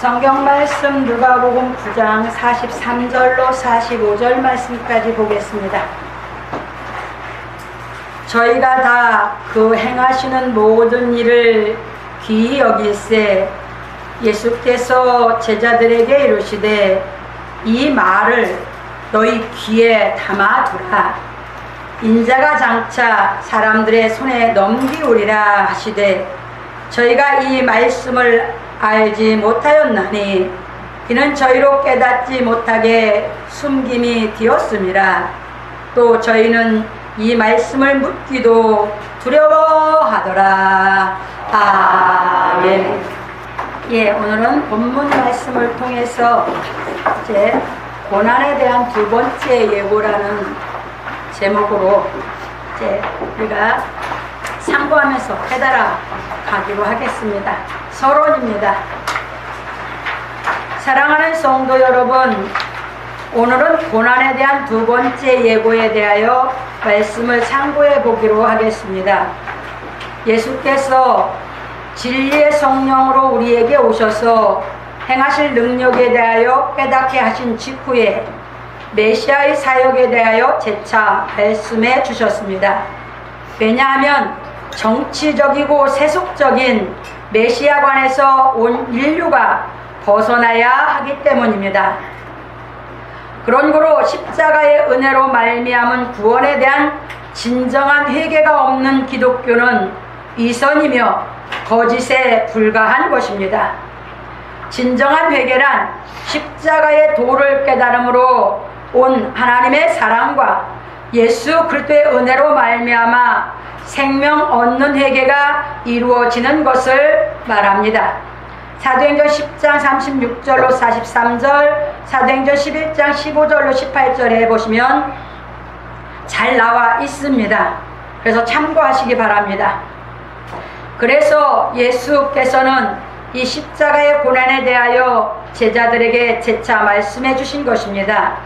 성경 말씀 누가복음 9장 43절로 45절 말씀까지 보겠습니다. 저희가 다 그 행하시는 모든 일을 귀히 여길세 예수께서 제자들에게 이르시되 이 말을 너희 귀에 담아두라. 인자가 장차 사람들의 손에 넘기우리라 하시되 저희가 이 말씀을 알지 못하였나니 이는 저희로 깨닫지 못하게 숨김이 되었음이라. 또 저희는 이 말씀을 묻기도 두려워하더라. 아멘. 오늘은 본문 말씀을 통해서 이제 고난에 대한 두 번째 예고라는 제목으로 이제 우리가 상고하면서 깨달아 가기로 하겠습니다. 서론입니다. 사랑하는 성도 여러분, 오늘은 고난에 대한 두 번째 예고에 대하여 말씀을 상고해 보기로 하겠습니다. 예수께서 진리의 성령으로 우리에게 오셔서 행하실 능력에 대하여 깨닫게 하신 직후에 메시아의 사역에 대하여 재차 말씀해 주셨습니다. 왜냐하면 정치적이고 세속적인 메시아관에서 온 인류가 벗어나야 하기 때문입니다. 그런 거로 십자가의 은혜로 말미암은 구원에 대한 진정한 회개가 없는 기독교는 이선이며 거짓에 불과한 것입니다. 진정한 회개란 십자가의 도를 깨달음으로 온 하나님의 사랑과 예수 그리스도의 은혜로 말미암아 생명 얻는 회개가 이루어지는 것을 말합니다. 사도행전 10장 36절로 43절, 사도행전 11장 15절로 18절에 보시면 잘 나와 있습니다. 그래서 참고하시기 바랍니다. 그래서 예수께서는 이 십자가의 고난에 대하여 제자들에게 재차 말씀해 주신 것입니다.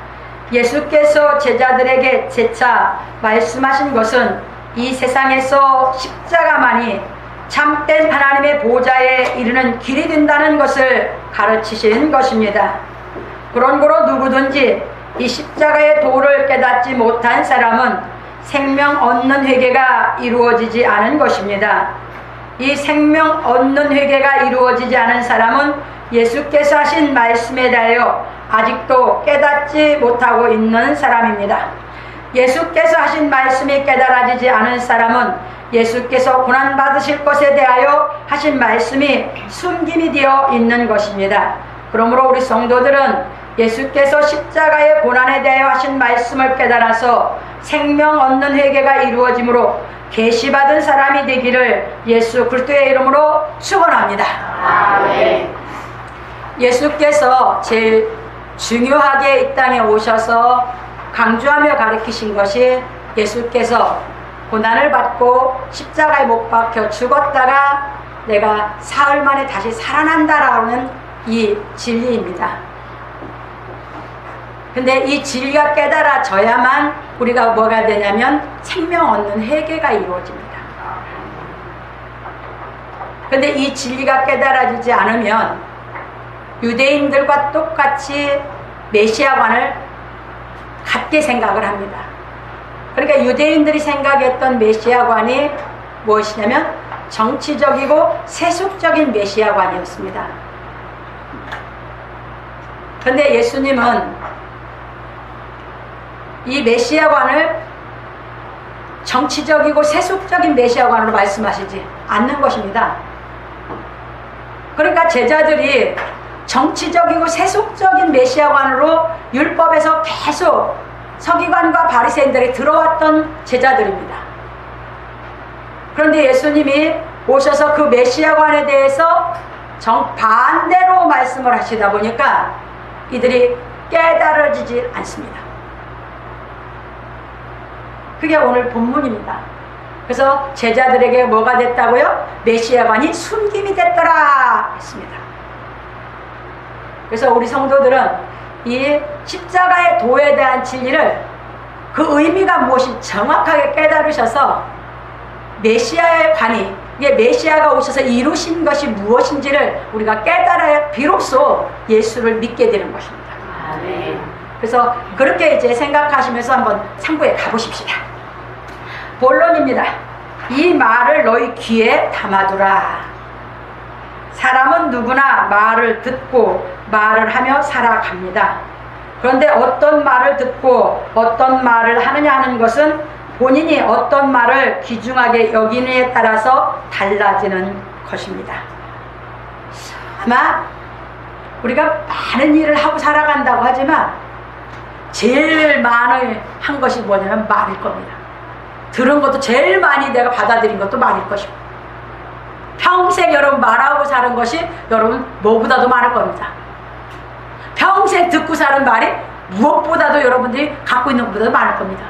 예수께서 제자들에게 재차 말씀하신 것은 이 세상에서 십자가만이 참된 하나님의 보좌에 이르는 길이 된다는 것을 가르치신 것입니다. 그런 거로 누구든지 이 십자가의 도를 깨닫지 못한 사람은 생명 얻는 회개가 이루어지지 않은 것입니다. 이 생명 얻는 회개가 이루어지지 않은 사람은 예수께서 하신 말씀에 대하여 아직도 깨닫지 못하고 있는 사람입니다. 예수께서 하신 말씀이 깨달아지지 않은 사람은 예수께서 고난받으실 것에 대하여 하신 말씀이 숨김이 되어 있는 것입니다. 그러므로 우리 성도들은 예수께서 십자가의 고난에 대하여 하신 말씀을 깨달아서 생명 얻는 회개가 이루어지므로 계시받은 사람이 되기를 예수 그리스도의 이름으로 축원합니다. 아멘. 예수께서 제일 중요하게 이 땅에 오셔서 강조하며 가르치신 것이 예수께서 고난을 받고 십자가에 못 박혀 죽었다가 내가 사흘 만에 다시 살아난다라는 이 진리입니다. 근데 이 진리가 깨달아져야만 우리가 뭐가 되냐면 생명 얻는 회개가 이루어집니다. 근데 이 진리가 깨달아지지 않으면 유대인들과 똑같이 메시아관을 같게 생각을 합니다. 그러니까 유대인들이 생각했던 메시아관이 무엇이냐면 정치적이고 세속적인 메시아관이었습니다. 그런데 예수님은 이 메시아관을 정치적이고 세속적인 메시아관으로 말씀하시지 않는 것입니다. 그러니까 제자들이 정치적이고 세속적인 메시아관으로 율법에서 계속 서기관과 바리새인들이 들어왔던 제자들입니다. 그런데 예수님이 오셔서 그 메시아관에 대해서 정반대로 말씀을 하시다 보니까 이들이 깨달아지지 않습니다. 그게 오늘 본문입니다. 그래서 제자들에게 뭐가 됐다고요? 메시아관이 숨김이 됐더라 했습니다. 그래서 우리 성도들은 이 십자가의 도에 대한 진리를 그 의미가 무엇이 정확하게 깨달으셔서 메시아의 관이 이게 메시아가 오셔서 이루신 것이 무엇인지를 우리가 깨달아야 비로소 예수를 믿게 되는 것입니다. 그래서 그렇게 이제 생각하시면서 한번 상고에 가보십시다. 본론입니다. 이 말을 너희 귀에 담아두라. 사람은 누구나 말을 듣고 말을 하며 살아갑니다. 그런데 어떤 말을 듣고 어떤 말을 하느냐 하는 것은 본인이 어떤 말을 귀중하게 여기느냐에 따라서 달라지는 것입니다. 아마 우리가 많은 일을 하고 살아간다고 하지만 제일 많이 한 것이 뭐냐면 말일 겁니다. 들은 것도 제일 많이 내가 받아들인 것도 말일 것이고, 평생 여러분 말하고 사는 것이 여러분 뭐보다도 많을 겁니다. 평생 듣고 사는 말이 무엇보다도 여러분들이 갖고 있는 것보다도 많을 겁니다.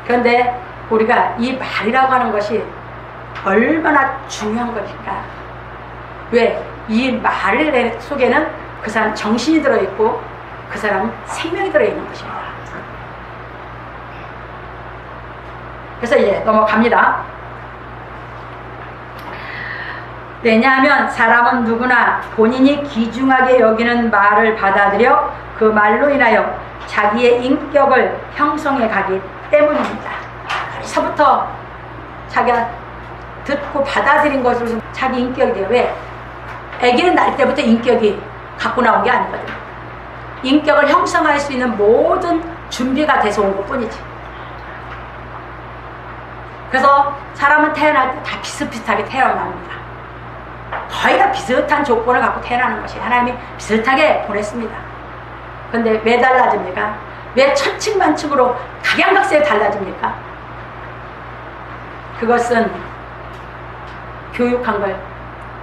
그런데 우리가 이 말이라고 하는 것이 얼마나 중요한 것일까? 왜? 이 말 속에는 그 사람 정신이 들어있고 그 사람 생명이 들어있는 것입니다. 그래서 이제 넘어갑니다. 왜냐하면 사람은 누구나 본인이 귀중하게 여기는 말을 받아들여 그 말로 인하여 자기의 인격을 형성해 가기 때문입니다. 그래서부터 자기가 듣고 받아들인 것으로 자기 인격이 돼요. 왜? 아기는 날 때부터 인격이 갖고 나온 게 아니거든요. 인격을 형성할 수 있는 모든 준비가 돼서 온 것뿐이지. 그래서 사람은 태어날 때 다 비슷비슷하게 태어납니다. 거의 다 비슷한 조건을 갖고 태어나는 것이 하나님이 비슷하게 보냈습니다. 그런데 왜 달라집니까? 왜 천층만층으로 각양각색에 달라집니까? 그것은 교육한 걸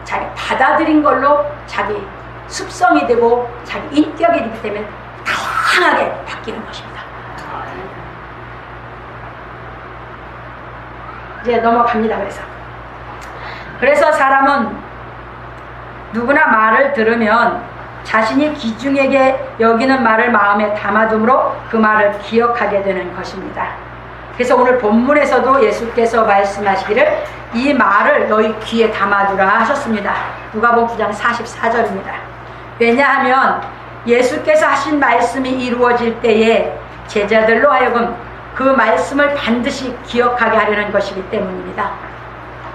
자기 받아들인 걸로 자기 습성이 되고 자기 인격이 되기 때문에 다양하게 바뀌는 것입니다. 이제 넘어갑니다. 그래서 사람은 누구나 말을 들으면 자신이 귀중하게 여기는 말을 마음에 담아둠으로 그 말을 기억하게 되는 것입니다. 그래서 오늘 본문에서도 예수께서 말씀하시기를 이 말을 너희 귀에 담아두라 하셨습니다. 누가복음 9장 44절입니다. 왜냐하면 예수께서 하신 말씀이 이루어질 때에 제자들로 하여금 그 말씀을 반드시 기억하게 하려는 것이기 때문입니다.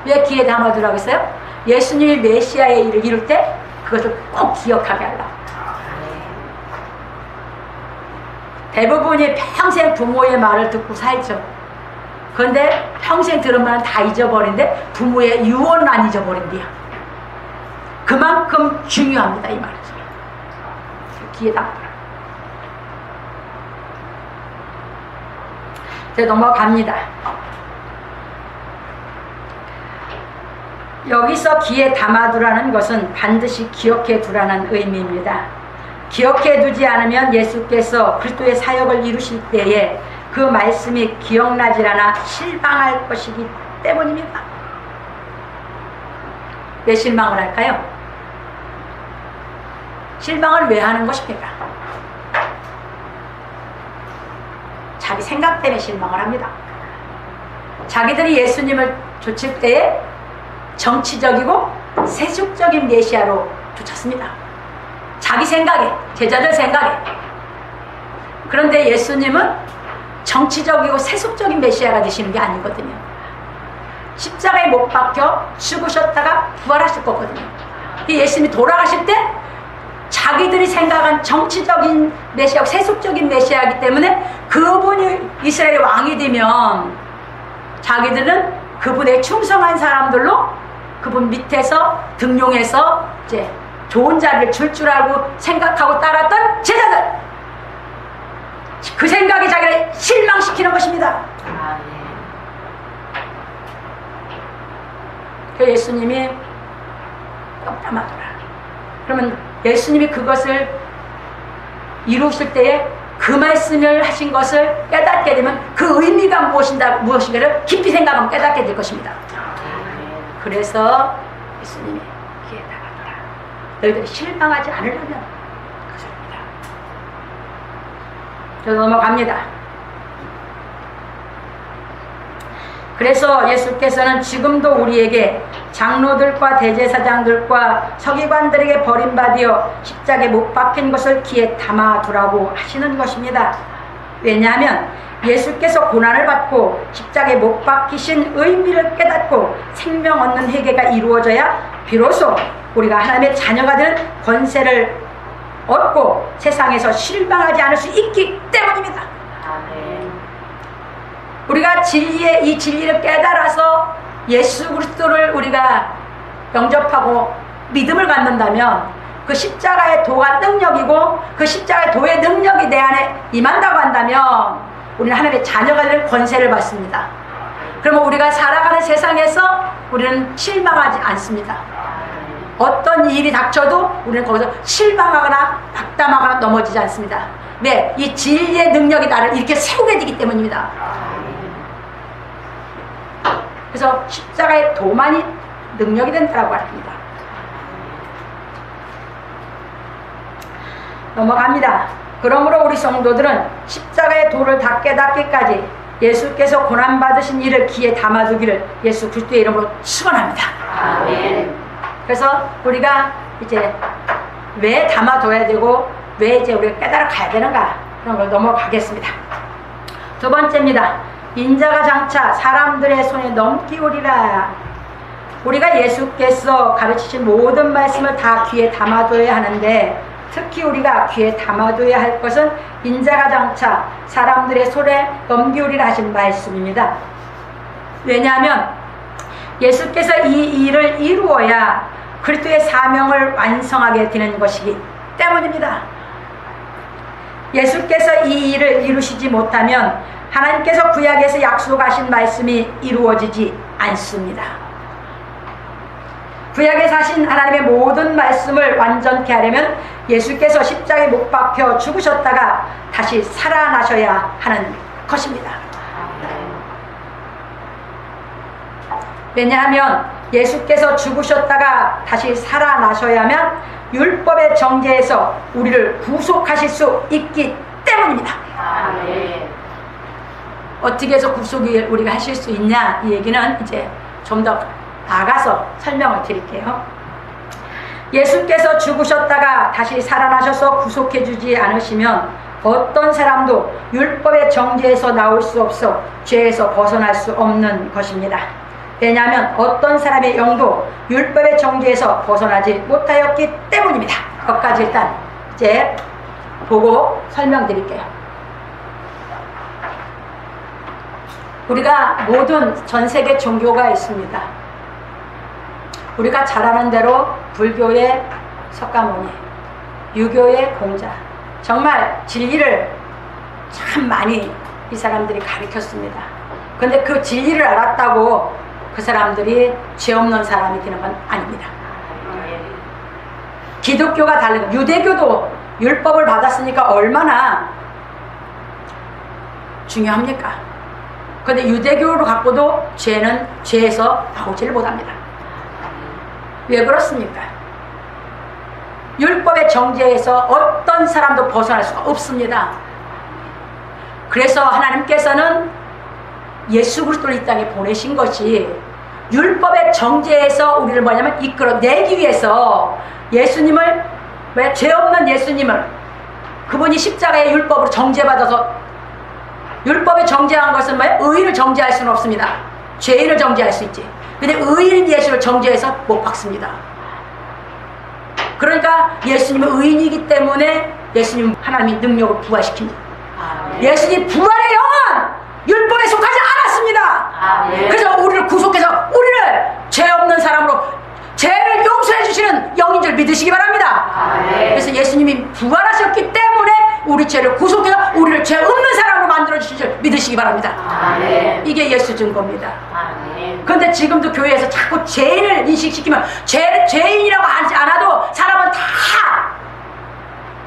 왜 귀에 담아두라고 했어요? 예수님이 메시아의 일을 이룰 때 그것을 꼭 기억하게 하려고. 대부분이 평생 부모의 말을 듣고 살죠. 그런데 평생 들은 말은 다 잊어버린데 부모의 유언은 안 잊어버린대요. 그만큼 중요합니다. 이 말은. 귀에 담아두라. 이제 넘어갑니다. 여기서 귀에 담아두라는 것은 반드시 기억해 두라는 의미입니다. 기억해 두지 않으면 예수께서 그리스도의 사역을 이루실 때에 그 말씀이 기억나질 않아 실망할 것이기 때문입니다. 왜 실망을 할까요? 실망을 왜 하는 것입니까? 자기 생각 때문에 실망을 합니다. 자기들이 예수님을 쫓을 때에 정치적이고 세속적인 메시아로 쫓았습니다. 자기 생각에, 제자들 생각에. 그런데 예수님은 정치적이고 세속적인 메시아가 되시는 게 아니거든요. 십자가에 못 박혀 죽으셨다가 부활하실 거거든요. 예수님이 돌아가실 때 자기들이 생각한 정치적인 메시아, 세속적인 메시아이기 때문에 그분이 이스라엘의 왕이 되면 자기들은 그분의 충성한 사람들로 그분 밑에서 등용해서 이제 좋은 자리를 줄 알고 생각하고 따랐던 제자들, 그 생각이 자기를 실망시키는 것입니다. 그 예수님이 담아두라. 그러면 예수님이 그것을 이루실 때에 그 말씀을 하신 것을 깨닫게 되면 그 의미가 무엇인가를 깊이 생각하면 깨닫게 될 것입니다. 그래서 예수님이 귀에 담아두라. 너희들이 실망하지 않으려면 그것입니다. 저 넘어갑니다. 그래서 예수께서는 지금도 우리에게 장로들과 대제사장들과 서기관들에게 버림받아 십자가에 못 박힌 것을 귀에 담아두라고 하시는 것입니다. 왜냐하면 예수께서 고난을 받고 십자가에 못 박히신 의미를 깨닫고 생명 얻는 회개가 이루어져야 비로소 우리가 하나님의 자녀가 되는 권세를 얻고 세상에서 실망하지 않을 수 있기 때문입니다. 아멘. 우리가 이 진리를 깨달아서 예수 그리스도를 우리가 영접하고 믿음을 갖는다면 그 십자가의 도가 능력이고 그 십자가의 도의 능력이 내 안에 임한다고 한다면 우리는 하나님의 자녀가 될 권세를 받습니다. 그러면 우리가 살아가는 세상에서 우리는 실망하지 않습니다. 어떤 일이 닥쳐도 우리는 거기서 실망하거나 낙담하거나 넘어지지 않습니다. 네, 이 진리의 능력이 나를 이렇게 세우게 되기 때문입니다. 그래서 십자가의 도만이 능력이 된다고 합니다. 넘어갑니다. 그러므로 우리 성도들은 십자가의 도를 다 깨닫기까지 예수께서 고난받으신 일을 귀에 담아두기를 예수 그리스도의 이름으로 축원합니다. 아멘. 그래서 우리가 이제 왜 담아둬야 되고 왜 이제 우리가 깨달아 가야 되는가 그런 걸 넘어가겠습니다. 두 번째입니다. 인자가 장차 사람들의 손에 넘기우리라. 우리가 예수께서 가르치신 모든 말씀을 다 귀에 담아둬야 하는데 특히 우리가 귀에 담아둬야 할 것은 인자가 장차 사람들의 손에 넘기우리라 하신 말씀입니다. 왜냐하면 예수께서 이 일을 이루어야 그리스도의 사명을 완성하게 되는 것이기 때문입니다. 예수께서 이 일을 이루시지 못하면 하나님께서 구약에서 약속하신 말씀이 이루어지지 않습니다. 구약에서 하신 하나님의 모든 말씀을 완전케 하려면 예수께서 십자가에 못 박혀 죽으셨다가 다시 살아나셔야 하는 것입니다. 왜냐하면 예수께서 죽으셨다가 다시 살아나셔야만 율법의 정죄에서 우리를 구속하실 수 있기 때문입니다. 아멘. 어떻게 해서 구속을 우리가 하실 수 있냐 이 얘기는 이제 좀 더 나가서 설명을 드릴게요. 예수께서 죽으셨다가 다시 살아나셔서 구속해 주지 않으시면 어떤 사람도 율법의 정죄에서 나올 수 없어 죄에서 벗어날 수 없는 것입니다. 왜냐하면 어떤 사람의 영도 율법의 정죄에서 벗어나지 못하였기 때문입니다. 거기까지 일단 이제 보고 설명드릴게요. 우리가 모든 전 세계 종교가 있습니다. 우리가 잘 아는 대로 불교의 석가모니, 유교의 공자, 정말 진리를 참 많이 이 사람들이 가르쳤습니다. 그런데 그 진리를 알았다고 그 사람들이 죄 없는 사람이 되는 건 아닙니다. 기독교가 다르고 유대교도 율법을 받았으니까 얼마나 중요합니까? 그런데 유대교를 갖고도 죄는 죄에서 나오지를 못합니다. 왜 그렇습니까? 율법의 정죄에서 어떤 사람도 벗어날 수가 없습니다. 그래서 하나님께서는 예수 그리스도를 이 땅에 보내신 것이 율법의 정죄에서 우리를 뭐냐면 이끌어내기 위해서 예수님을, 왜 죄 없는 예수님을, 그분이 십자가의 율법으로 정죄받아서, 율법에 정죄한 것은 뭐예요? 의인을 정죄할 수는 없습니다. 죄인을 정죄할 수 있지. 근데 의인 예수를 정죄해서 못 박습니다. 그러니까 예수님은 의인이기 때문에 예수님 하나님이 능력을 부활시킵니다. 예수님 부활의 영은 율법에 속하지 않았습니다. 아멘. 그래서 우리를 구속해서 우리를 죄 없는 사람으로 죄를 용서해 주시는 영인 줄 믿으시기 바랍니다. 아멘. 그래서 예수님이 부활하셨기 때문에 우리 죄를 구속해서 우리를 죄 없는 사람으로 만들어 주신 줄 믿으시기 바랍니다. 아멘. 이게 예수 증거입니다. 아멘. 그런데 지금도 교회에서 자꾸 죄인을 인식시키면 죄인이라고 하지 않아도 사람은 다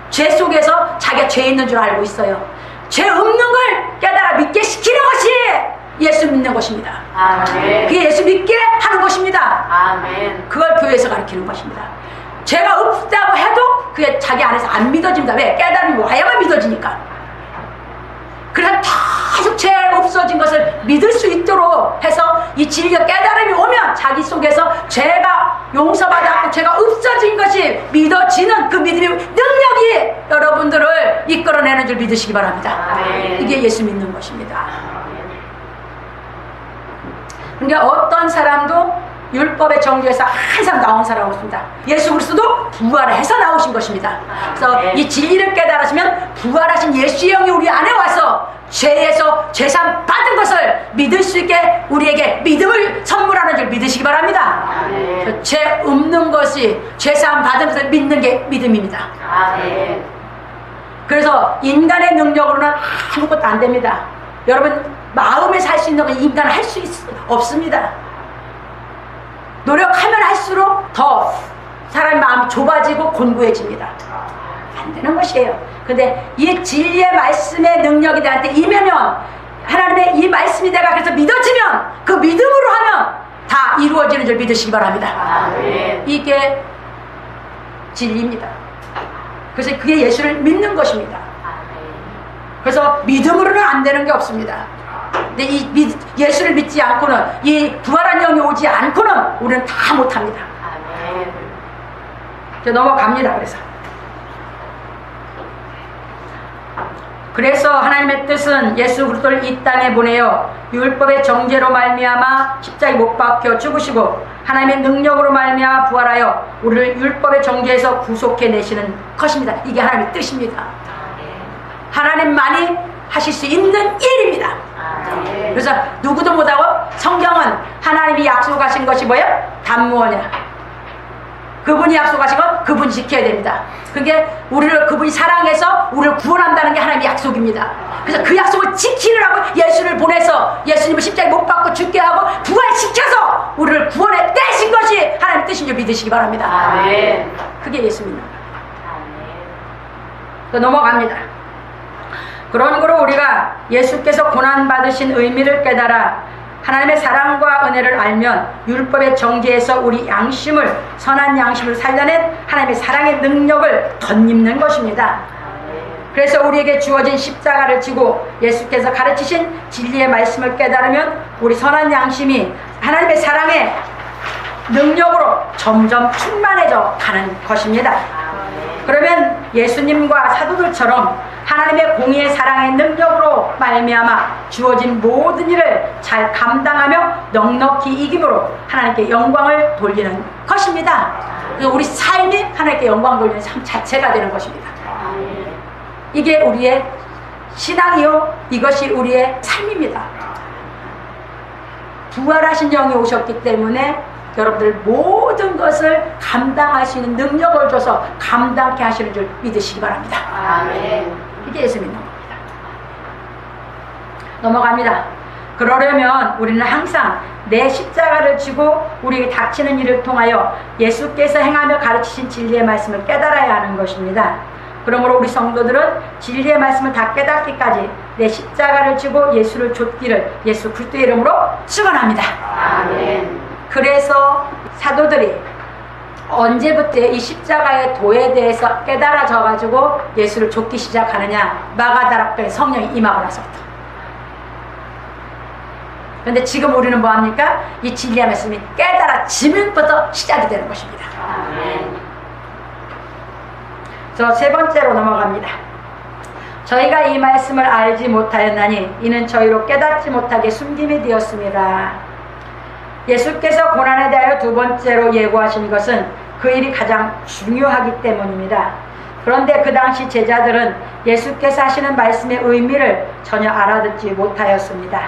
죄 속에서 자기가 죄 있는 줄 알고 있어요. 죄 없는 걸 깨달아 믿게 시키는 것이 예수 믿는 것입니다. 아멘. 그게 예수 믿게 하는 것입니다. 아멘. 그걸 교회에서 가르치는 것입니다. 죄가 없다고 해도 그게 자기 안에서 안 믿어집니다. 왜? 깨달음이 와야만 믿어지니까. 그래서 계속 죄 없어진 것을 믿을 수 있도록 해서 진리가 깨달음이 오면 자기 속에서 죄가 용서받았고 죄가 없어진 것이 믿어지는 그 믿음의 능력이 여러분들을 이끌어내는 줄 믿으시기 바랍니다. 아멘. 이게 예수 믿는 것입니다. 그러니까 어떤 사람도 율법의 정죄에서 항상 나온 사람은 없습니다. 예수 그리스도도 부활해서 나오신 것입니다. 그래서 이 진리를 깨달으시면 부활하신 예수의 영이 우리 안에 와서 죄에서 죄산 받은 것을 믿을 수 있게 우리에게 믿음을 선물하는 줄 믿으시기 바랍니다. 아멘. 죄 없는 것이 죄산 받은 것을 믿는 게 믿음입니다. 아멘. 그래서 인간의 능력으로는 아무것도 안 됩니다. 여러분 마음에 살 수 있는 건 인간은 할 수 없습니다. 노력하면 할수록 더 사람의 마음이 좁아지고 곤고해집니다. 안 되는 것이에요. 근데 이 진리의 말씀의 능력이 나한테 임하면 하나님의 이 말씀이 내가 그래서 믿어지면 그 믿음으로 하면 다 이루어지는 줄 믿으시기 바랍니다. 아멘. 이게 진리입니다. 그래서 그게 예수를 믿는 것입니다. 그래서 믿음으로는 안 되는 게 없습니다. 근데 예수를 믿지 않고는 이 부활한 영이 오지 않고는 우리는 다 못합니다. 아멘. 이제 넘어갑니다. 그래서 하나님의 뜻은 예수 그리스도를 이 땅에 보내어 율법의 정죄로 말미암아 십자가에 못 박혀 죽으시고 하나님의 능력으로 말미암아 부활하여 우리를 율법의 정죄에서 구속해 내시는 것입니다. 이게 하나님의 뜻입니다. 하나님만이 하실 수 있는 일입니다. 아멘. 그래서 누구도 못하고 성경은 하나님이 약속하신 것이 뭐예요? 단무어냐. 그분이 약속하신 건 그분이 지켜야 됩니다. 그게 우리를 그분이 사랑해서 우리를 구원한다는 게 하나님의 약속입니다. 그래서 그 약속을 지키느라고 예수를 보내서 예수님을 십자가에 못 박고 죽게 하고 부활시켜서 우리를 구원해 내신 것이 하나님의 뜻인 줄 믿으시기 바랍니다. 아멘. 그게 예수 믿는 거예요. 아멘. 넘어갑니다. 그런 거로 우리가 예수께서 고난받으신 의미를 깨달아 하나님의 사랑과 은혜를 알면 율법의 정죄에서 우리 양심을 선한 양심을 살려낸 하나님의 사랑의 능력을 덧입는 것입니다. 그래서 우리에게 주어진 십자가를 지고 예수께서 가르치신 진리의 말씀을 깨달으면 우리 선한 양심이 하나님의 사랑의 능력으로 점점 충만해져 가는 것입니다. 그러면 예수님과 사도들처럼 하나님의 공의의 사랑의 능력으로 말미암아 주어진 모든 일을 잘 감당하며 넉넉히 이김으로 하나님께 영광을 돌리는 것입니다. 그래서 우리 삶이 하나님께 영광 돌리는 삶 자체가 되는 것입니다. 이게 우리의 신앙이요, 이것이 우리의 삶입니다. 부활하신 영이 오셨기 때문에 여러분들 모든 것을 감당할 수 있는 능력을 줘서 감당케 하시는 줄 믿으시기 바랍니다. 아멘. 이게 예수 믿는 겁니다. 넘어갑니다. 그러려면 우리는 항상 내 십자가를 지고 우리에게 닥치는 일을 통하여 예수께서 행하며 가르치신 진리의 말씀을 깨달아야 하는 것입니다. 그러므로 우리 성도들은 진리의 말씀을 다 깨닫기까지 내 십자가를 지고 예수를 좇기를 예수 그리스도의 이름으로 축원합니다. 아멘. 그래서 사도들이 언제부터 이 십자가의 도에 대해서 깨달아져 가지고 예수를 좇기 시작하느냐, 마가다락방에 성령이 임하고 나서부터. 그런데 지금 우리는 뭐합니까? 이 진리의 말씀이 깨달아지면부터 시작이 되는 것입니다. 아멘. 저 세 번째로 넘어갑니다. 저희가 이 말씀을 알지 못하였나니 이는 저희로 깨닫지 못하게 숨김이 되었습니다. 예수께서 고난에 대하여 두 번째로 예고하신 것은 그 일이 가장 중요하기 때문입니다. 그런데 그 당시 제자들은 예수께서 하시는 말씀의 의미를 전혀 알아듣지 못하였습니다.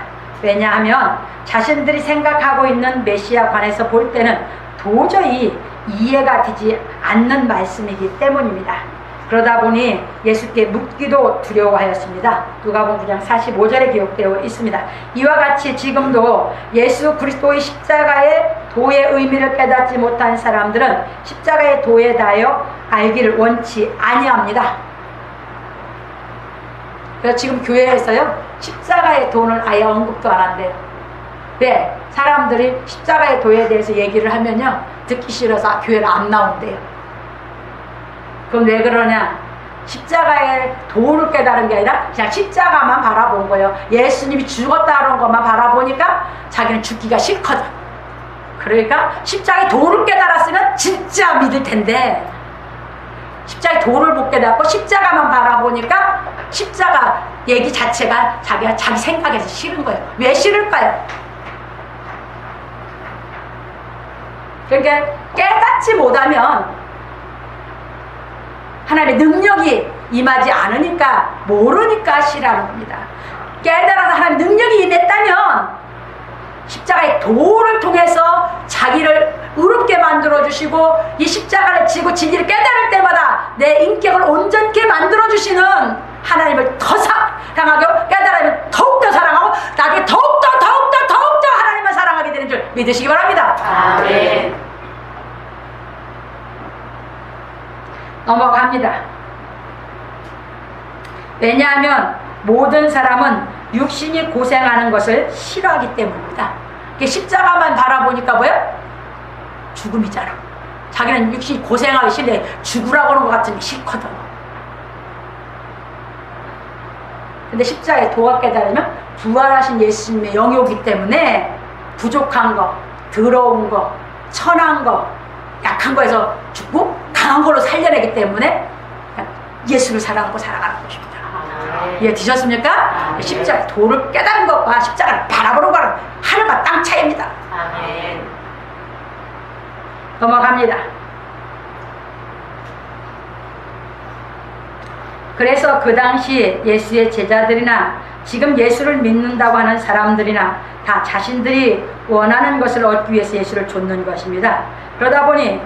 왜냐하면 자신들이 생각하고 있는 메시아 관해서 볼 때는 도저히 이해가 되지 않는 말씀이기 때문입니다. 그러다 보니 예수께 묻기도 두려워하였습니다. 누가복음 9장 45절에 기록되어 있습니다. 이와 같이 지금도 예수 그리스도의 십자가의 도의 의미를 깨닫지 못한 사람들은 십자가의 도에 대하여 알기를 원치 아니합니다. 그래서 지금 교회에서요, 십자가의 도는 아예 언급도 안 한대요. 왜? 사람들이 십자가의 도에 대해서 얘기를 하면요, 듣기 싫어서 교회를 안 나온대요. 그럼 왜 그러냐? 십자가의 도를 깨달은 게 아니라 그냥 십자가만 바라본 거예요. 예수님이 죽었다는 것만 바라보니까 자기는 죽기가 싫거든. 그러니까 십자가의 도를 깨달았으면 진짜 믿을 텐데 십자가의 도를 못 깨닫고 십자가만 바라보니까 십자가 얘기 자체가 자기가 자기 생각에서 싫은 거예요. 왜 싫을까요? 그러니까 깨닫지 못하면 하나님의 능력이 임하지 않으니까 모르니까 싫어하는 겁니다. 깨달아서 하나님의 능력이 임했다면 십자가의 도를 통해서 자기를 의롭게 만들어주시고 이 십자가를 지고 진리를 깨달을 때마다 내 인격을 온전케 만들어주시는 하나님을 더 사랑하고 깨달으면 더욱더 사랑하고 나중에 더욱더 하나님을 사랑하게 되는 줄 믿으시기 바랍니다. 아멘. 넘어갑니다. 왜냐하면 모든 사람은 육신이 고생하는 것을 싫어하기 때문입니다. 십자가만 바라보니까 뭐야? 죽음이잖아. 자기는 육신이 고생하기 싫은데 죽으라고 하는 것 같으면 싫거든. 근데 십자가의 도가 깨달으면 부활하신 예수님의 영이 오기 때문에 부족한 거, 더러운 거, 천한 거, 약한 거에서 죽고 강한 걸로 살려내기 때문에 예수를 사랑하고 살아가는 것입니다. 이해 되셨습니까? 십자가의 도를 깨달은 것과 십자가를 바라보는 것은 하늘과 땅 차이입니다. 아멘. 넘어갑니다. 그래서 그 당시 예수의 제자들이나 지금 예수를 믿는다고 하는 사람들이나 다 자신들이 원하는 것을 얻기 위해서 예수를 좇는 것입니다. 그러다 보니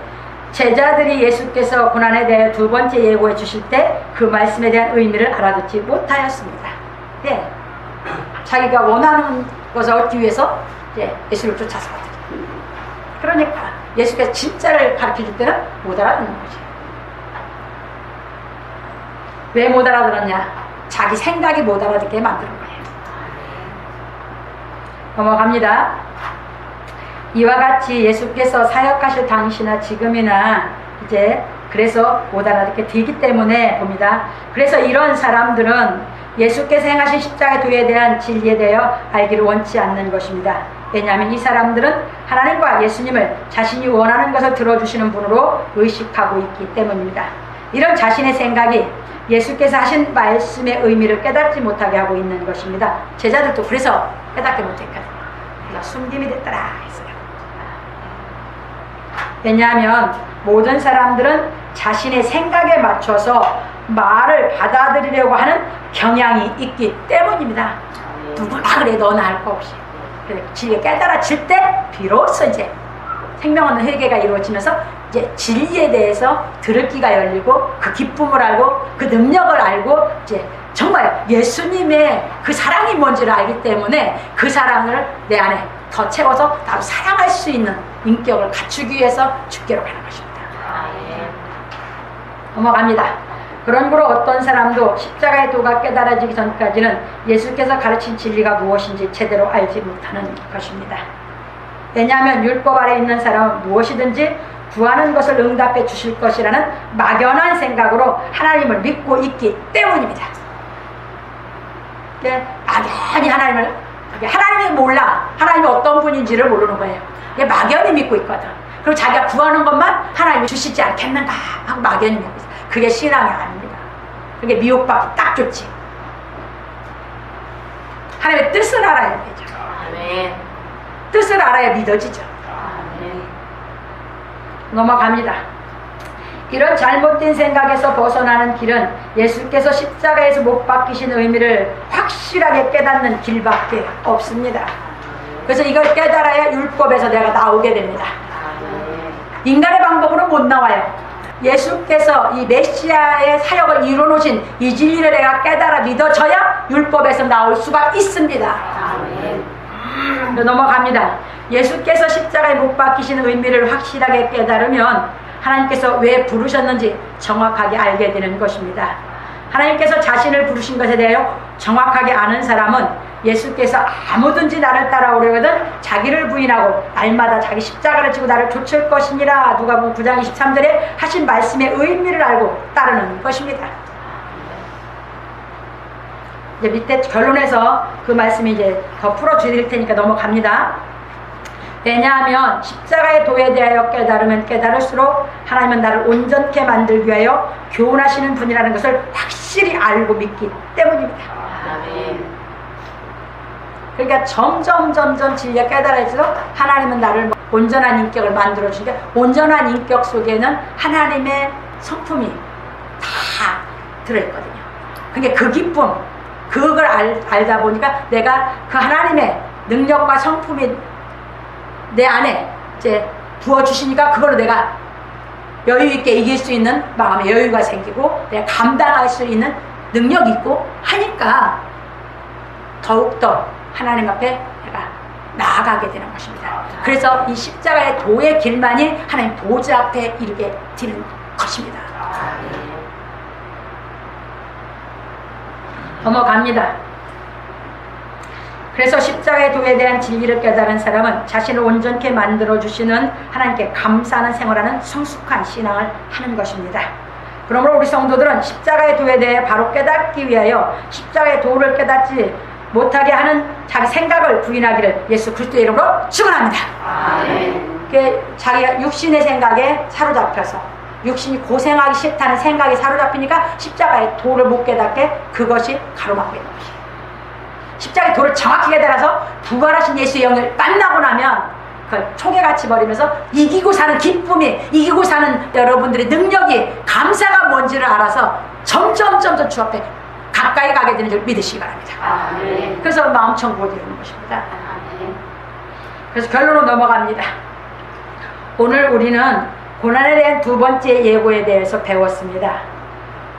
제자들이 예수께서 고난에 대해 두 번째 예고해 주실 때 그 말씀에 대한 의미를 알아듣지 못하였습니다. 예. 자기가 원하는 것을 얻기 위해서 예수를 쫓아서거든요. 그러니까 예수께서 진짜를 가르쳐 줄 때는 못 알아듣는 거죠. 왜 못 알아들었냐? 자기 생각이 못 알아듣게 만드는 거예요. 넘어갑니다. 이와 같이 예수께서 사역하실 당시나 지금이나 이제 그래서 못 알아듣게 되기 때문에 봅니다. 그래서 이런 사람들은 예수께서 행하신 십자가의 도에 대한 진리에 대하여 알기를 원치 않는 것입니다. 왜냐하면 이 사람들은 하나님과 예수님을 자신이 원하는 것을 들어주시는 분으로 의식하고 있기 때문입니다. 이런 자신의 생각이 예수께서 하신 말씀의 의미를 깨닫지 못하게 하고 있는 것입니다. 제자들도 그래서 깨닫게 못했거든요. 그래서 숨김이 됐더라 했어요. 왜냐하면 모든 사람들은 자신의 생각에 맞춰서 말을 받아들이려고 하는 경향이 있기 때문입니다. 누구나 그래 너나 할 거 없이. 진리가 깨달아질 때 비로소 이제 생명 없는 회개가 이루어지면서 이제 진리에 대해서 들을 귀가 열리고 그 기쁨을 알고 그 능력을 알고 이제 정말 예수님의 그 사랑이 뭔지를 알기 때문에 그 사랑을 내 안에 더 채워서 나도 사랑할 수 있는 인격을 갖추기 위해서 죽게로 가는 것입니다. 넘어갑니다. 그러므로 어떤 사람도 십자가의 도가 깨달아지기 전까지는 예수께서 가르친 진리가 무엇인지 제대로 알지 못하는 것입니다. 왜냐하면 율법 아래 있는 사람은 무엇이든지 구하는 것을 응답해 주실 것이라는 막연한 생각으로 하나님을 믿고 있기 때문입니다. 막연히 하나님을 몰라. 하나님이 어떤 분인지를 모르는 거예요. 막연히 믿고 있거든. 그리고 자기가 구하는 것만 하나님이 주시지 않겠는가 하고 막연히 믿고 있어요. 그게 신앙이 아닙니다. 그게 미혹받기 딱 좋지. 하나님의 뜻을 알아야 되죠. 아멘. 뜻을 알아야 믿어지죠. 아멘. 넘어갑니다. 이런 잘못된 생각에서 벗어나는 길은 예수께서 십자가에서 못 박히신 의미를 확실하게 깨닫는 길밖에 없습니다. 그래서 이걸 깨달아야 율법에서 내가 나오게 됩니다. 인간의 방법으로는 못 나와요. 예수께서 이 메시아의 사역을 이루어놓으신 이 진리를 내가 깨달아 믿어져야 율법에서 나올 수가 있습니다. 넘어갑니다. 예수께서 십자가에 못 박히신 의미를 확실하게 깨달으면 하나님께서 왜 부르셨는지 정확하게 알게 되는 것입니다. 하나님께서 자신을 부르신 것에 대하여 정확하게 아는 사람은 예수께서 아무든지 나를 따라오려거든 자기를 부인하고 날마다 자기 십자가를 지고 나를 좇을 것이니라. 누가복음 9장 23절에 하신 말씀의 의미를 알고 따르는 것입니다. 이제 밑에 결론에서 그 말씀이 이제 더 풀어드릴 테니까 넘어갑니다. 왜냐하면 십자가의 도에 대하여 깨달으면 깨달을수록 하나님은 나를 온전케 만들기 위하여 교훈하시는 분이라는 것을 확실히 알고 믿기 때문입니다. 아멘. 그러니까 점점 진리가 깨달아질수록 하나님은 나를 온전한 인격을 만들어주니까 온전한 인격 속에는 하나님의 성품이 다 들어있거든요. 그게 그 기쁨, 그걸 알다 보니까 내가 그 하나님의 능력과 성품이 내 안에 이제 부어주시니까 그걸로 내가 여유있게 이길 수 있는 마음의 여유가 생기고 내가 감당할 수 있는 능력이 있고 하니까 더욱더 하나님 앞에 내가 나아가게 되는 것입니다. 그래서 이 십자가의 도의 길만이 하나님 보좌 앞에 이르게 되는 것입니다. 넘어갑니다. 그래서 십자가의 도에 대한 진리를 깨달은 사람은 자신을 온전케 만들어주시는 하나님께 감사하는 생활하는 성숙한 신앙을 하는 것입니다. 그러므로 우리 성도들은 십자가의 도에 대해 바로 깨닫기 위하여 십자가의 도를 깨닫지 못하게 하는 자기 생각을 부인하기를 예수 그리스도의 이름으로 축원합니다. 자기가 육신의 생각에 사로잡혀서 육신이 고생하기 싫다는 생각이 사로잡히니까 십자가의 도를 못 깨닫게 그것이 가로막고 있는 것이에요. 십자가의 도를 정확히 깨달아서 부활하신 예수의 영을 만나고 나면 그걸 초계같이 버리면서 이기고 사는 기쁨이, 이기고 사는 여러분들의 능력이, 감사가 뭔지를 알아서 점점 주 앞에 가까이 가게 되는 줄 믿으시기 바랍니다. 그래서 마음 천국이 되는 것입니다. 그래서 결론으로 넘어갑니다. 오늘 우리는 고난에 대한 두 번째 예고에 대해서 배웠습니다.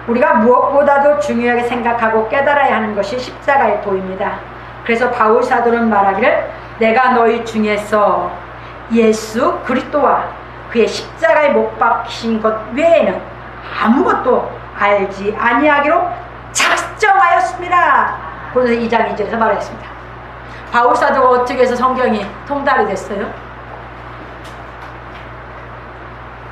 우리가 무엇보다도 중요하게 생각하고 깨달아야 하는 것이 십자가의 도입니다. 그래서 바울 사도는 말하기를 내가 너희 중에서 예수 그리스도와 그의 십자가에 못 박히신 것 외에는 아무것도 알지 아니하기로 작정하였습니다. 그래서 2장 2절에서 말했습니다. 바울 사도가 어떻게 해서 성경이 통달이 됐어요?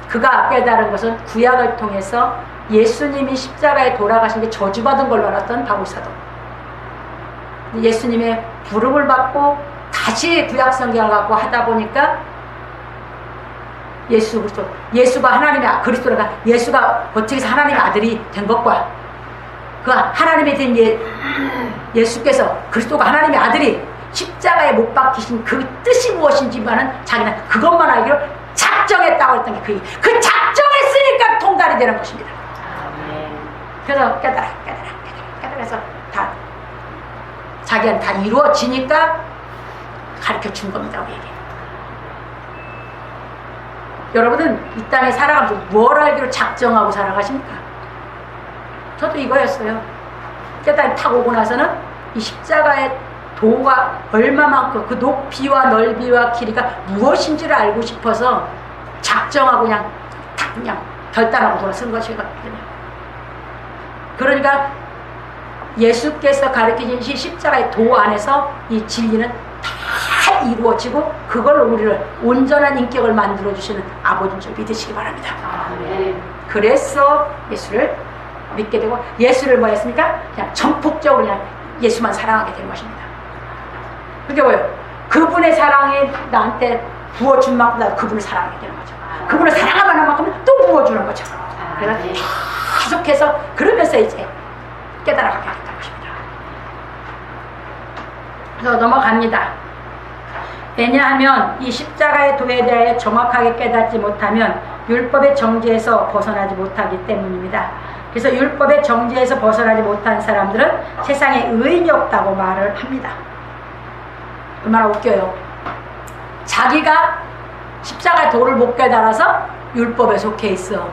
그가 깨달은 것은 구약을 통해서 예수님이 십자가에 돌아가신 게 저주받은 걸로 알았던 바울 사도. 예수님의 부름을 받고 다시 구약 성경을 갖고 하다 보니까 예수 그리스도, 예수가 하나님의 그리스도가 예수가 어떻게 해서 하나님의 아들이 된 것과 그 하나님의 된 예수께서 그리스도가 하나님의 아들이 십자가에 못 박히신 그 뜻이 무엇인지만은 자기는 그것만 알기로 작정했다고 했던 게 그 작정했으니까 통달이 되는 것입니다. 그래서 깨달아서 다 자기한테 다 이루어지니까 가르쳐 준 겁니다. 우리에게. 여러분은 이 땅에 살아가면서 뭘 알기로 작정하고 살아가십니까? 저도 이거였어요. 깨달음 타고 오고 나서는 이 십자가의 도가 얼마만큼 그 높이와 넓이와 길이가 무엇인지를 알고 싶어서 작정하고 그냥 결단하고 돌아선 것이거든요. 그러니까 예수께서 가르치신 십자가의 도 안에서 이 진리는 다 이루어지고 그걸로 우리를 온전한 인격을 만들어주시는 아버지인 줄 믿으시기 바랍니다. 그래서 예수를 믿게 되고 예수를 뭐 했습니까? 그냥 전폭적으로 그냥 예수만 사랑하게 된 것입니다. 그게 뭐예요? 그분의 사랑이 나한테 부어준 만큼 나도 그분을 사랑하게 되는 거죠. 그분을 사랑하는 만큼 또 부어주는 거죠. 그래서 계속해서 그러면서 이제 깨달아가게 하겠다는 것입니다. 그래서 넘어갑니다. 왜냐하면 이 십자가의 도에 대해 정확하게 깨닫지 못하면 율법의 정죄에서 벗어나지 못하기 때문입니다. 그래서 율법의 정죄에서 벗어나지 못한 사람들은 세상에 의인이 없다고 말을 합니다. 얼마나 웃겨요. 자기가 십자가의 도를 못 깨달아서 율법에 속해 있어.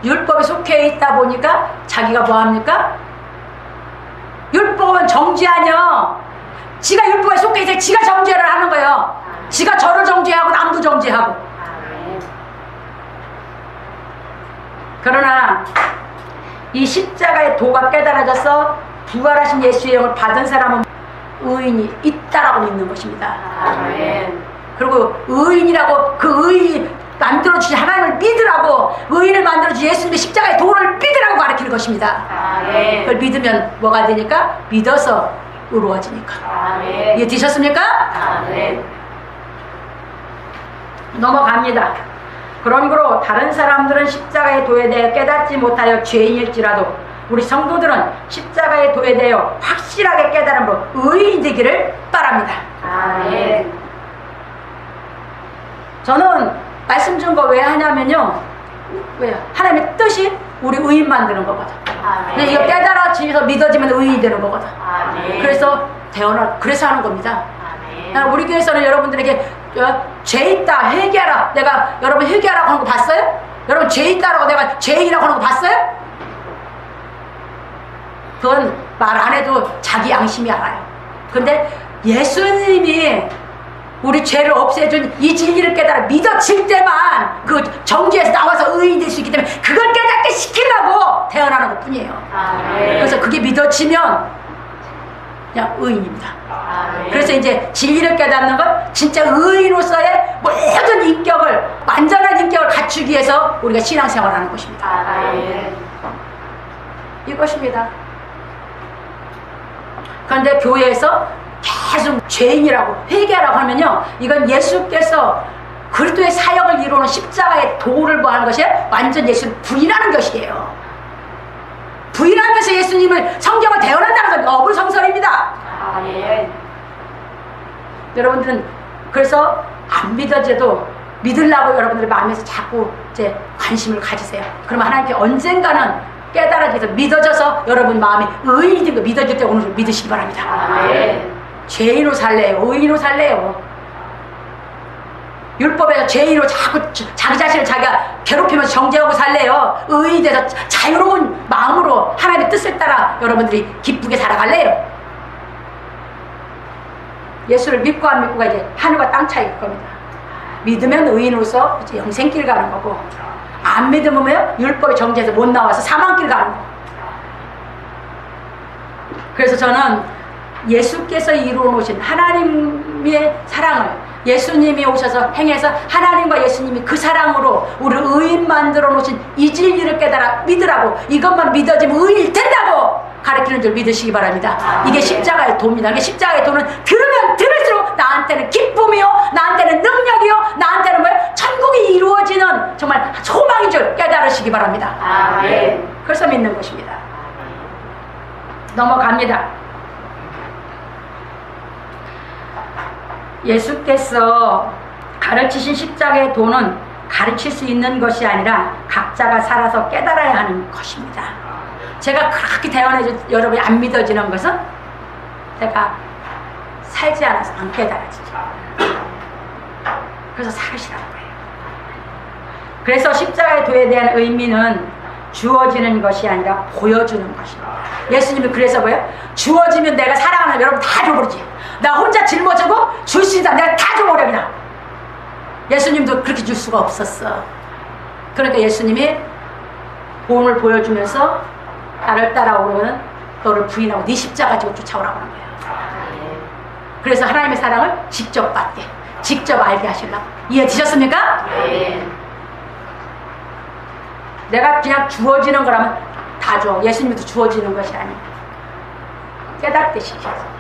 율법에 속해 있다 보니까 자기가 뭐합니까? 율법은 정죄하냐? 지가 율법에 속해 있어 지가 정죄를 하는 거예요. 지가 저를 정죄하고 남도 정죄하고. 그러나 이 십자가의 도가 깨달아져서 부활하신 예수의 영을 받은 사람은 의인이 있다라고 믿는 것입니다. 아멘. 그리고 의인이라고 그 의인 만들어주신 하나님을 믿으라고, 의인을 만들어주신 예수님의 십자가의 도를 믿으라고 가르치는 것입니다. 아멘. 그걸 믿으면 뭐가 되니까? 믿어서 의로워지니까. 아멘. 이해되셨습니까? 아멘. 넘어갑니다. 그러므로 다른 사람들은 십자가의 도에 대해 깨닫지 못하여 죄인일지라도 우리 성도들은 십자가의 도에 대하여 확실하게 깨달음으로 의인이 되기를 바랍니다. 아멘. 저는 말씀 준 거 왜 하냐면요, 왜요? 하나님의 뜻이 우리 의인 만드는 거거든. 근데 이거 깨달아지면서 믿어지면 의인이 되는 거거든. 아멘. 그래서 그래서 하는 겁니다. 아멘. 우리 교회에서는 여러분들에게 죄 있다 회개하라, 내가 여러분 회개하라고 하는 거 봤어요? 여러분 죄 있다라고 내가 죄인이라고 하는 거 봤어요? 그건 말 안 해도 자기 양심이 알아요. 근데 예수님이 우리 죄를 없애준 이 진리를 깨달아 믿어질 때만 그 정죄에서 나와서 의인이 될 수 있기 때문에 그걸 깨닫게 시키려고 태어나는 것 뿐이에요. 아멘. 그래서 그게 믿어지면 그냥 의인입니다. 아멘. 그래서 이제 진리를 깨닫는 건 진짜 의인으로서의 모든 인격을, 완전한 인격을 갖추기 위해서 우리가 신앙생활을 하는 것입니다. 아멘. 이것입니다. 그런데 교회에서 계속 죄인이라고 회개하라고 하면요, 이건 예수께서 그리스도의 사역을 이루는 십자가의 도를 뭐하는 것이 완전 예수를 부인하는 것이에요. 부인하면서 예수님을 성경을 대언한다는 건 어불성설입니다. 아멘. 여러분들은 그래서 안 믿어져도 믿으려고 여러분들의 마음에서 자꾸 이제 관심을 가지세요. 그러면 하나님께 언젠가는 깨달아져서 믿어져서 여러분 마음이 의인이 된 거 믿어질 때 오늘 믿으시기 바랍니다. 아멘. 죄인으로 살래요? 의인으로 살래요? 율법에서 죄인으로 자꾸 자기 자신을 자기가 괴롭히면서 정죄하고 살래요? 의인이 돼서 자유로운 마음으로 하나님의 뜻을 따라 여러분들이 기쁘게 살아갈래요? 예수를 믿고 안 믿고가 이제 하늘과 땅 차이일 겁니다. 믿으면 의인으로서 이제 영생길 가는 거고, 안 믿으면 율법의 정죄에서 못 나와서 사망길 가는 거. 그래서 저는 예수께서 이루어 놓으신 하나님의 사랑을 예수님이 오셔서 행해서 하나님과 예수님이 그 사랑으로 우리를 의인 만들어 놓으신 이 진리를 깨달아 믿으라고, 이것만 믿어지면 의인이 된다고 가르치는 줄 믿으시기 바랍니다. 이게 십자가의 도입니다. 이게 십자가의 도는 들으면 들을수록 나한테는 기쁨이요, 나한테는 능력이요, 나한테는 뭐예요? 천국이 이루어지는 정말 소망인 줄 깨달으시기 바랍니다. 아멘. 그래서 믿는 것입니다. 넘어갑니다. 예수께서 가르치신 십자가의 도는 가르칠 수 있는 것이 아니라 각자가 살아서 깨달아야 하는 것입니다. 제가 그렇게 대언해서 여러분이 안 믿어지는 것은 제가 살지 않아서 안 깨달아지죠. 그래서 살으시라는 거예요. 그래서 십자가의 도에 대한 의미는 주어지는 것이 아니라 보여주는 것입니다. 예수님이 그래서 뭐예요? 주어지면 내가 사랑하는 여러분 다 줘버리지. 나 혼자 짊어지고 줄 수 있다. 내가 다 줘버려버려. 예수님도 그렇게 줄 수가 없었어. 그러니까 예수님이 본을 보여주면서 나를 따라오면 너를 부인하고 네 십자가 가지고 쫓아오라고 하는 거예요. 그래서 하나님의 사랑을 직접 받게, 직접 알게 하시려고. 이해되셨습니까? 네. 내가 그냥 주어지는 거라면 다 줘. 예수님도 주어지는 것이 아니에요. 깨닫게 시켜서.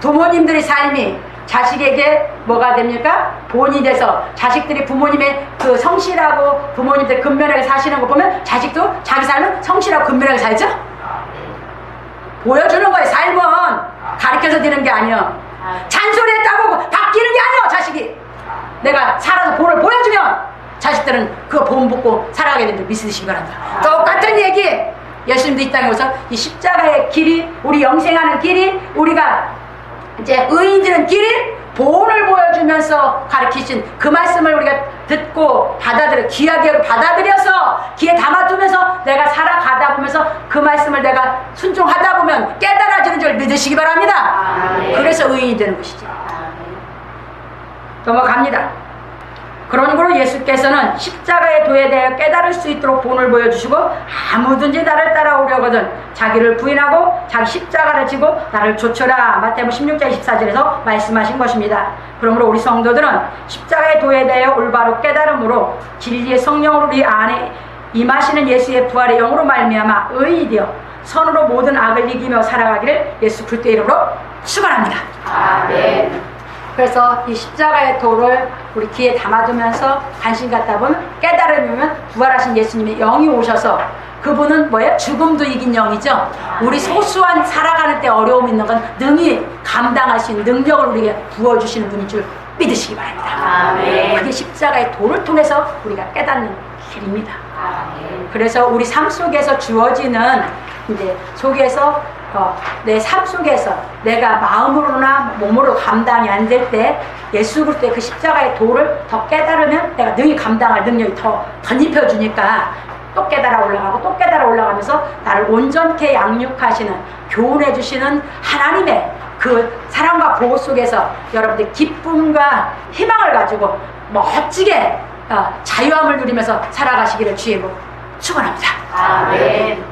부모님들의 삶이 자식에게 뭐가 됩니까? 본이 돼서 자식들이 부모님의 그 성실하고 부모님들 근면하게 사시는 거 보면 자식도 자기 삶은 성실하고 근면하게 살죠? 보여주는 거예요. 삶은 가르쳐서 되는 게 아니에요. 잔소리했다고 바뀌는 게 아니에요. 자식이 내가 살아서 본을 보여주면 자식들은 그거 본 붙고 살아가게 되는 줄 믿으시기 바랍니다. 똑같은 얘기. 예수님도 이 땅에 오셔서 이 십자가의 길이, 우리 영생하는 길이, 우리가 이제 의인들은 길이 본을 보여주면서 가르치신 그 말씀을 우리가 듣고 받아들여, 귀하게 받아들여서 귀에 담아두면서 내가 살아가다 보면서 그 말씀을 내가 순종하다 보면 깨달아지는 줄 믿으시기 바랍니다. アーメン 그래서 의인이 되는 것이지. 넘어갑니다. 그런 거로 예수께서는 십자가의 도에 대해 깨달을 수 있도록 본을 보여주시고 아무든지 나를 따라오려거든 자기를 부인하고 자기 십자가를 지고 나를 좇으라. 마태복음 16장 24절에서 말씀하신 것입니다. 그러므로 우리 성도들은 십자가의 도에 대해 올바로 깨달음으로 진리의 성령으로 우리 안에 임하시는 예수의 부활의 영으로 말미암아 의인이 되어 선으로 모든 악을 이기며 살아가기를 예수 그리스도의 이름으로 축원합니다. 아멘. 그래서 이 십자가의 도를 우리 귀에 담아두면서 관심 갖다 보면 깨달으면 부활하신 예수님의 영이 오셔서 그분은 뭐예요? 죽음도 이긴 영이죠. 우리 소수한 살아가는 때 어려움 있는 건 능히 감당할 수 있는 능력을 우리에게 부어주시는 분인 줄 믿으시기 바랍니다. 아멘. 그게 십자가의 도를 통해서 우리가 깨닫는 길입니다. 아멘. 그래서 우리 삶 속에서 주어지는 이제 속에서 내 삶 속에서 내가 마음으로나 몸으로 감당이 안 될 때 예수 그리스도의 그 십자가의 도를 더 깨달으면 내가 능히 감당할 능력이 더 덧입혀 주니까 또 깨달아 올라가고 또 깨달아 올라가면서 나를 온전케 양육하시는 교훈해 주시는 하나님의 그 사랑과 보호 속에서 여러분들 기쁨과 희망을 가지고 멋지게 자유함을 누리면서 살아가시기를 주의 이름으로 축원합니다. 아멘.